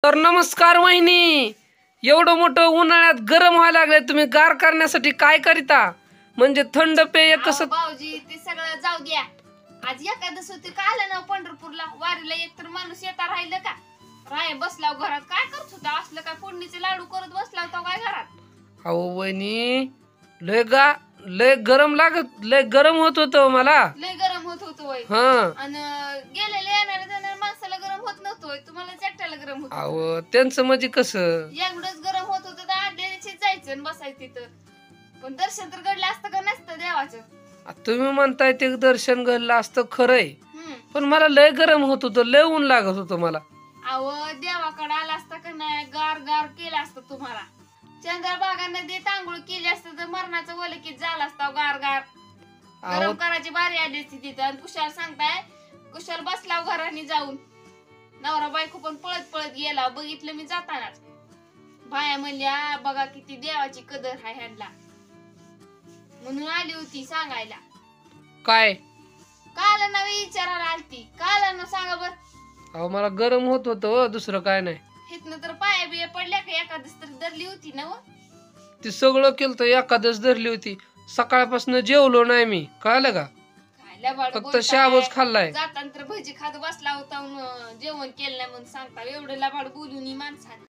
तर नमस्कार वहिनी. एवढं मोठं उन्हाळ्यात गरम व्हायला लागले, तुम्ही गार करण्यासाठी काय करिता? म्हणजे थंड पेय कसं? भाऊजी ते सगळं जाऊ द्या. आज एकादश होती का आलं ना पंढरपूरला वारीला. एकतर माणूस येता राहिलं का राय बसला घरात. काय करत होता? असलं काय फोडणीचे लाडू करत बसला होता काय घरात? अहो वहिनी, लय गरम लागत, लय गरम होत होतं मला. लय गरम होत होतो वय. हा. आणि गेलेले येणारे जाणारे माणसाला गरम होत नव्हतं, तुम्हाला एकट्याला गरम होत. अहो त्यांचं म्हणजे कसं, एवढंच गरम होत होतं तर आदल्या दिवशी जायचं आणि बसायचं तिथं. पण दर्शन तर घडलं असतं का नसतं देवाचं? तुम्ही म्हणताय ते दर्शन घडलं असतं खरंय, पण मला लय गरम होत होतं, लय ऊन लागत होतं मला. अहो देवाकडे आला असता का नाही, गार गार केलं असतं तुम्हाला. चंद्रभागा नदीत आंघोळ केली असतं तर मरणाचं वलकीत झालं असतं गार गार. गरम करायची बारी आली असती तिथं. आणि कुशाल सांगताय, कुशाल बसला घराने जाऊन. नवरा बायको पण पळत पळत गेला, बघितलं मी जातानाच. बाया म्हणल्या बघा किती देवाची कदर आहे ह्यांना, म्हणून आली होती सांगायला. काय काल ना विचारायला आलती, काल ना सांगा बर. अहो मला गरम होत होतं, दुसरं काय नाही. हिथनं तर पाया बिया पडल्या का एखादच तर धरली होती ना. ती सगळं केलं तर एखादच धरली होती. सकाळपासून जेवलो नाही मी, कळलं का? फक्त शाबच खाल्लाय. जाताना तर भजी खात बसला होता, जेवण केलं नाही म्हणून सांगता. एवढं लबाड बोलून माणसाने